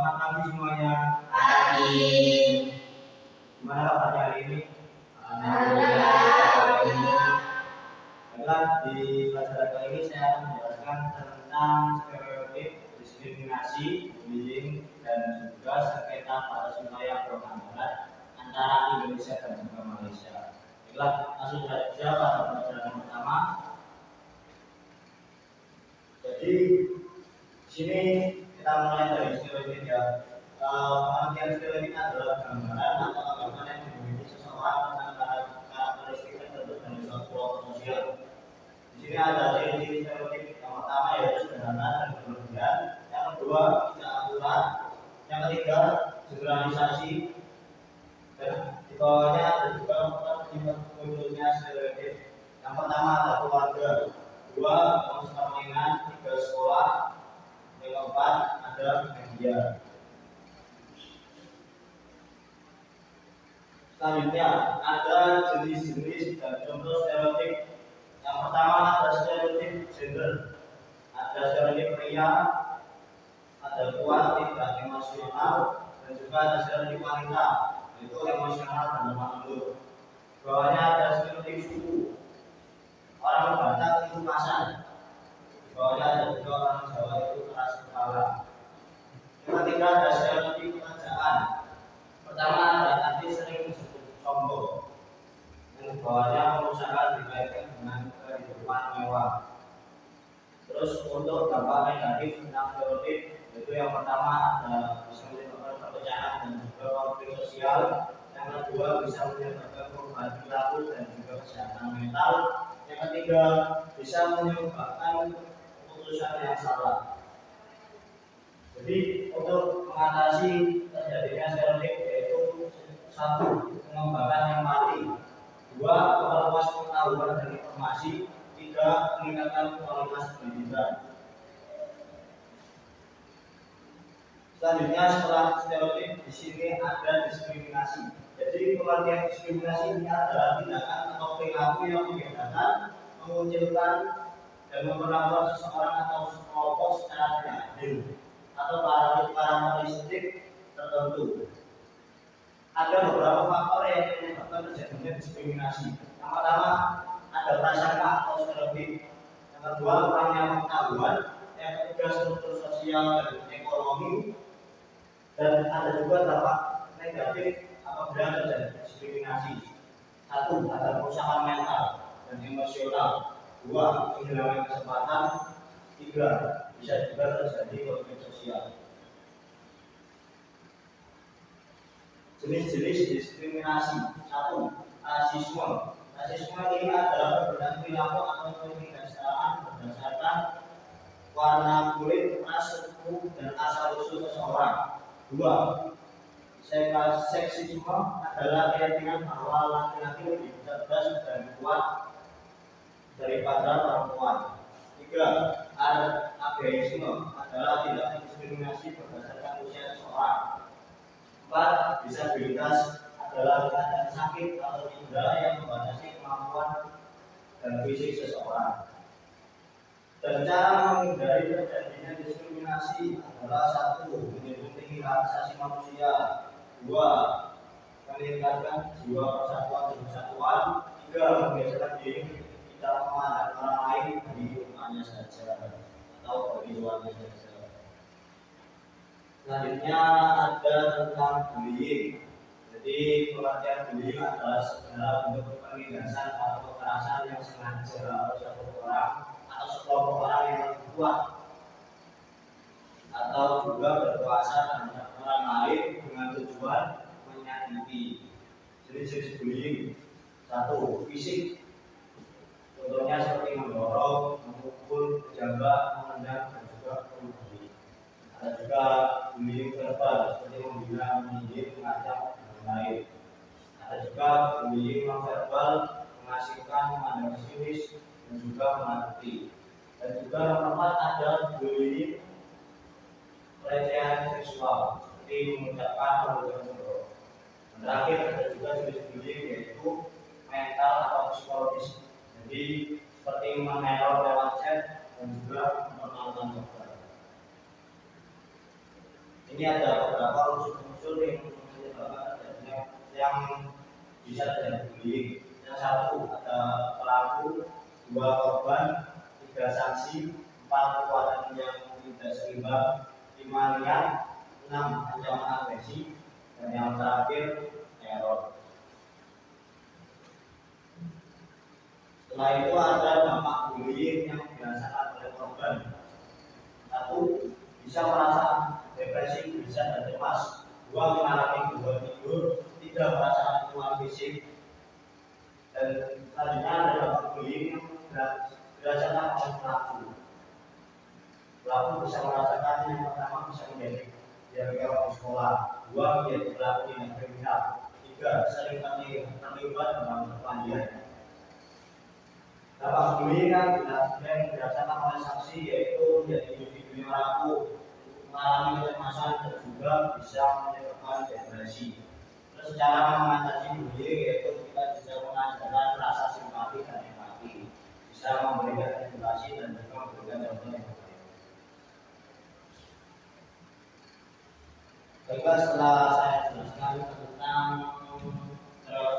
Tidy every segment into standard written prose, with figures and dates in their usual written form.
Selamat pagi semuanya. Pagi. Gimana kabarnya hari ini? Alhamdulillah. Baiklah, di pelajaran kali ini saya akan menjelaskan tentang stereotip, diskriminasi, bullying, dan juga sengketa batas wilayah perangkat antara Indonesia dan juga Malaysia. Baiklah, langsung saja pada pelajaran pertama. Jadi di sini kita mulai dari stereotip ya. Pengertian stereotip adalah gambaran atau anggapan yang dimiliki seseorang tentang karakteristik tertentu dari suatu kelompok sosial. Di sini ada ciri-ciri stereotip. Yang pertama yaitu sederhana dan berlebihan. Yang kedua tidak akurat. Yang ketiga generalisasi. Dan di bawahnya ada juga penyebab munculnya stereotip. Yang pertama ada keluarga, dua persaingan, tiga sekolah, yang keempat ada media. Selanjutnya ada jenis-jenis dan contoh stereotip. Yang pertama ada stereotip gender, ada stereotip pria, ada kuat tidak emosional, dan juga ada stereotip wanita, yaitu emosional dan lemah lembut. Bawahnya ada stereotip suku, orang Batak itu kasar. Bawahnya ada juga orang Jawa itu keras kepala. Yang ketiga ada stereotip pekerjaan. Pertama ada artis sering disebut sombong. Yang bawahnya perusahaan dikaitkan dengan kehidupan mewah. Terus untuk dampak negatif tentang stereotip, yaitu yang pertama ada bisa menyebabkan perpecahan dan juga konflik sosial. Yang kedua bisa menyebabkan perubahan perilaku dan juga kesehatan mental. Yang ketiga bisa menyebabkan keputusan yang salah. Jadi untuk mengatasi terjadinya stereotip yaitu satu, mengembangkan empati, dua, memperluas pengetahuan dan informasi, tiga, meningkatkan kualitas pendidikan. Selanjutnya setelah stereotip di sini ada diskriminasi. Jadi pengertian diskriminasi ini adalah tindakan atau perilaku yang membedakan, mengucilkan, dan memperlakukan seseorang atau sekelompok secara tidak adil atau karakteristik tertentu. Ada beberapa faktor yang menyebabkan terjadinya diskriminasi. Yang pertama ada prasangka atau stereotip. Yang kedua kurangnya pengetahuan. Yang ketiga struktur sosial dan ekonomi. Dan ada juga dampak negatif apabila terjadi diskriminasi. Satu, ada kerusakan mental dan emosional. Dua, kehilangan kesempatan. Tiga, bisa juga terjadi konflik sosial. Jenis-jenis diskriminasi. Satu, rasisme. Rasisme ini adalah perbedaan perilaku atau ketidaksetaraan berdasarkan warna kulit, ras, suku, dan asal usul seseorang. Dua, seksisme adalah keyakinan bahwa laki-laki lebih cerdas dan kuat daripada perempuan. Tiga, ageisme adalah tindakan diskriminasi berdasarkan usia seseorang. Empat, disabilitas adalah keadaan sakit atau cedera yang membatasi kemampuan dan fisik seseorang. Dan cara menghindari terjadinya diskriminasi adalah satu, melindungi hak asasi manusia. Dua, meningkatkan jiwa persatuan dan kesatuan. Tiga, membiasakan diri tidak memandang orang lain dari rumahnya saja atau dari luarnya saja. Selanjutnya ada tentang bullying. Jadi pengertian bullying adalah segala bentuk penindasan atau kekerasan yang sengaja oleh satu orang atau sekelompok orang yang lebih kuat atau juga berkuasa terhadap orang lain dengan tujuan menyakiti. Jenis-jenis bullying. Satu, fisik. Contohnya seperti mendorong, memukul, menjambak, menendang, dan juga membuli. Ada juga bullying verbal seperti menghina, menyindir, mengancam, dan lain-lain. Ada juga bullying non-verbal, mengasingkan, memandang sinis, dan juga mengerti. Dan juga yang keempat ada bullying pelecehan seksual seperti mengucapkan perbuatan buruk. Dan terakhir ada juga jenis bullying yaitu mental atau psikologis. Jadi seperti meneror lewat chat dan juga mempermalukan korban. Ini ada beberapa unsur-unsur yang menyebabkan terjadinya yang bisa terjadi bullying. Yang satu ada pelaku, dua korban, tiga saksi, empat kekuatan yang tidak seimbang, lima liar, enam ancaman agresi, dan yang terakhir teror. Setelah itu ada dampak bullying yang dirasakan oleh korban. Satu, bisa merasa depresi, bisa dan cemas. Dua, mengalami gangguan tidur. Tiga, merasakan keluhan fisik. Dan selanjutnya ada dampak bullying yang dirasakan oleh pelaku. Pelaku bisa merasakan yang pertama bisa menjadi dianggap di sekolah. Dua, menjadi pelaku yang kriminal. Tiga, sering terlibat dalam perkelahian. Dampak bullying yang dirasakan oleh saksi yaitu menjadi individu yang rapuh, mengalami kecemasan dan juga bisa menyebabkan depresi. Terus cara mengatasi bullying yaitu kita bisa mengajarkan rasa simpati dan empati, bisa memberikan edukasi dan juga memberikan contoh yang baik. Baiklah, setelah saya jelaskan tentang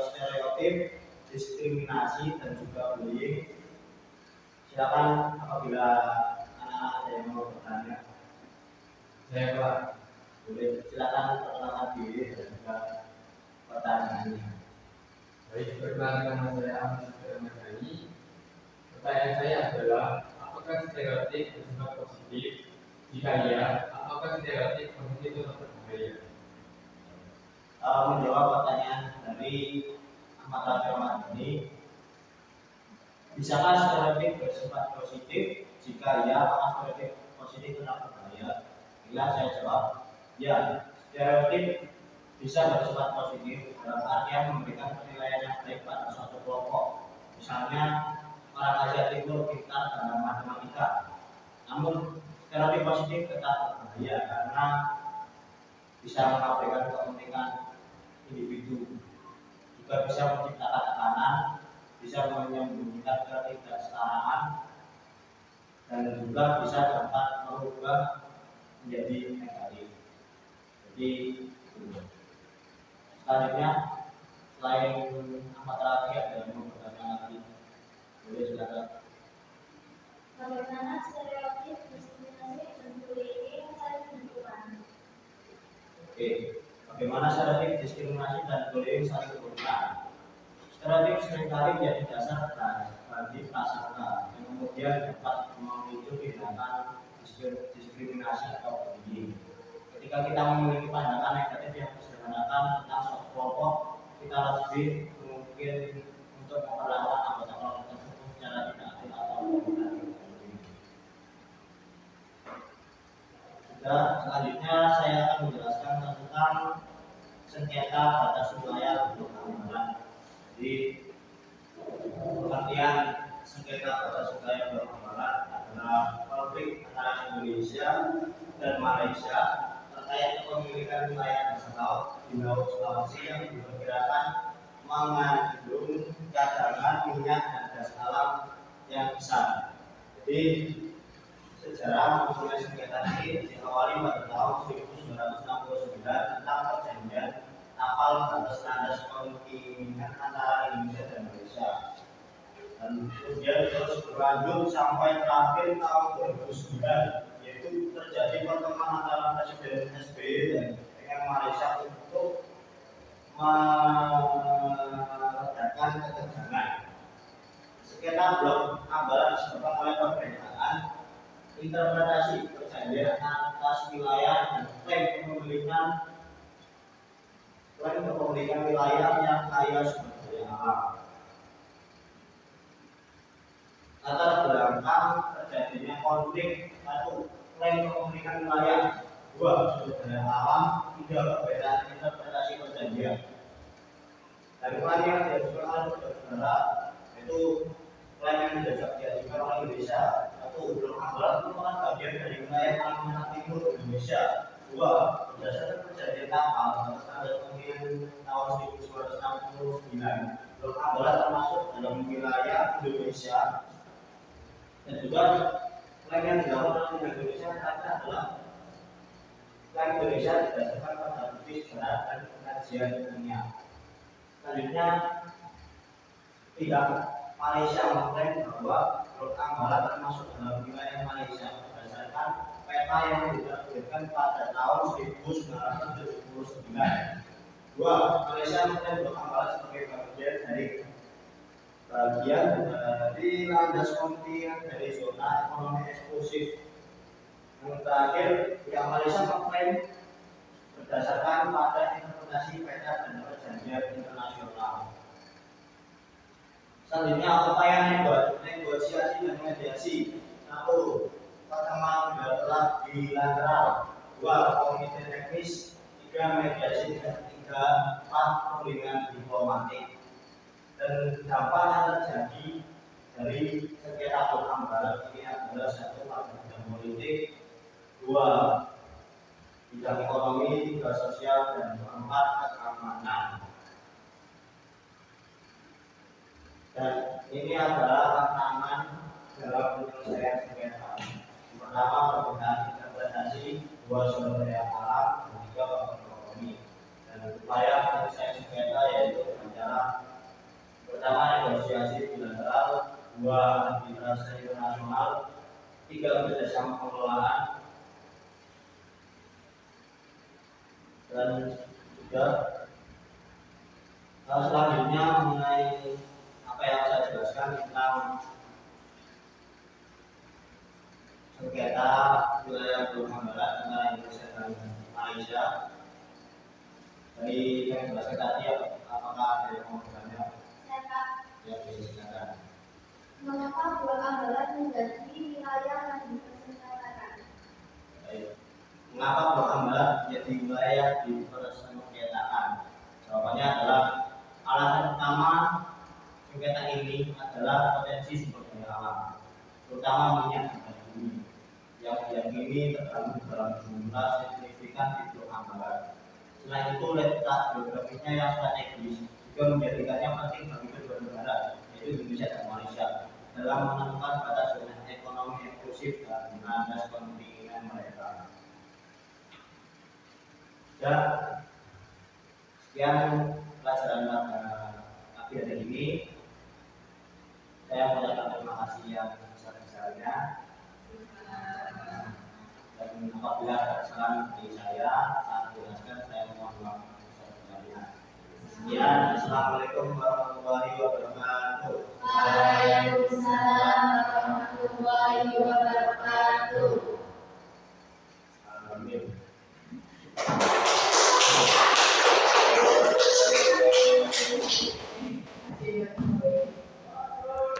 stereotip, diskriminasi dan juga bullying, silakan apabila anak-anak ada yang mau bertanya. Saya Pak, Boleh silakan perkenalkan diri dan juga pertanyaannya. baik, perkenalkan nama saya Ahmad Firmansyah. Pertanyaan saya adalah, apakah stereotip bersifat positif? Jika iya, apakah stereotip positif itu berbahaya? Menjawab pertanyaan dari Ahmad Firman ini, bisakah stereotip bersifat positif? Jika iya, apakah stereotip positif itu berbahaya? Bila saya jawab, ya, stereotip bisa bersifat positif dalam artian memberikan penilaian yang baik pada suatu kelompok. Misalnya, orang Asia Timur pintar dalam matematika. Namun, stereotip positif tetap berbahaya karena bisa mengabaikan kepentingan individu, juga bisa menciptakan tekanan, bisa menyembunyikan ketidaksetaraan, dan juga bisa dapat merubah menjadi negatif. Jadi selanjutnya, selain Ahmad Rafi ada yang mau bertanya lagi, boleh silakan. Bagaimana stereotip, diskriminasi, dan bullying saling berhubungan? Oke, bagaimana stereotip, diskriminasi, dan bullying saling berhubungan? Stereotip seringkali menjadi dasar bagi prasangka yang kemudian dapat memicu tindakan diskriminasi atau bullying. Ketika kita memiliki pandangan negatif yang disederhanakan tentang suatu kelompok, kita lebih mungkin untuk memperlakukan anggota kelompok tersebut secara tidak adil atau negatif. Selanjutnya saya akan menjelaskan tentang sengketa batas wilayah untuk keamanan. Jadi pengertian sengketa batas wilayah untuk keamanan adalah konflik antara Indonesia dan Malaysia terkait kepemilikan wilayah dasar laut di Laut Sulawesi yang diperkirakan mengandung cadangan minyak dan gas alam yang besar. Jadi sejarah munculnya sengketa ini diawali pada tahun 1969 tentang perjanjian kapal batas landas kontinen antara Indonesia dan Malaysia. Dan kemudian terus berlanjut sampai terakhir tahun 2009, yaitu terjadi pertemuan antara Presiden SBY dengan Malaysia untuk meredakan ketegangan. Sengketa Blok Ambalan disebabkan oleh perbedaan interpretasi perjanjian atas wilayah dan klaim kepemilikan wilayah yang kaya sumber daya alam. Latar belakang terjadinya konflik: satu, klaim kepemilikan wilayah; dua, sumber daya alam; tiga, perbedaan interpretasi perjanjian. Dari klaim yang diajukan oleh kedua negara, itu klaim yang diajukan oleh Indonesia: satu, Blok Ambalan merupakan bagian dari wilayah Kalimantan Timur Indonesia. Dua, berdasarkan perjanjian kapal batas landas kontinen tahun 1969, Blok Ambalan termasuk dalam wilayah Indonesia. Dan juga klaim yang dilakukan oleh Indonesia adalah klaim Indonesia didasarkan pada bukti sejarah dan kajian ilmiah. Selanjutnya, pihak Malaysia mengklaim bahwa Teluk Ambalat termasuk dalam wilayah Malaysia berdasarkan peta yang diterbitkan pada tahun 1979. Dua, Malaysia mengklaim Teluk Ambalat sebagai bagian dari landas kontinen dari zona ekonomi eksklusif. Yang terakhir, pihak Malaysia mengklaim berdasarkan pada interpretasi peta dan perjanjian internasional. Selanjutnya, upaya negosiasi dan mediasi. 1. Pertemuan bilateral bilateral. 2. Komite teknis. 3. Mediasi. Dan 3. Perundingan diplomatik. Dan dampak yang terjadi dari sengketa Teluk Ambalat ini adalah 1. Pada bidang politik, 2. bidang ekonomi, 3. sosial, dan 4. keamanan. Dan ini adalah tantangan dalam penyelesaian sengketa. Pertama, perbedaan interpretasi, 2. sumber daya alam, dan 3. faktor ekonomi. Dan upaya penyelesaian sengketa yaitu dengan cara pertama negosiasi bilateral, 2. arbitrase internasional, 3. kerjasama pengelolaan, dan juga selanjutnya mengenai apa yang saya jelaskan tentang sengketa wilayah Teluk Ambalat antara Indonesia dan Malaysia. Dari yang jelaskan tadi, apakah ada yang mau bertanya? Ya, bisa silakan. Mengapa Teluk Ambalat menjadi wilayah yang dipersengketakan? Baik. Mengapa Teluk Ambalat menjadi wilayah dipersengketakan? Jawabannya adalah alasan utama sengketa ini adalah potensi sumber daya alam, terutama minyak dan bumi yang ini tergabung dalam jumlah signifikan di Teluk Ambalat. Selain itu, letak geografisnya yang strategis juga menjadikannya penting bagi kedua negara, yaitu Indonesia dan Malaysia, dalam menentukan batas zona ekonomi eksklusif dan landas kontinen mereka. Dan sekian pelajaran pada pagi hari ini. Saya mengucapkan terima kasih yang besar-besarnya. Dan apabila ada kesalahan dari saya saat menjelaskan, saya mohon maaf besar-besarnya. Sekian, assalamualaikum warahmatullahi wabarakatuh.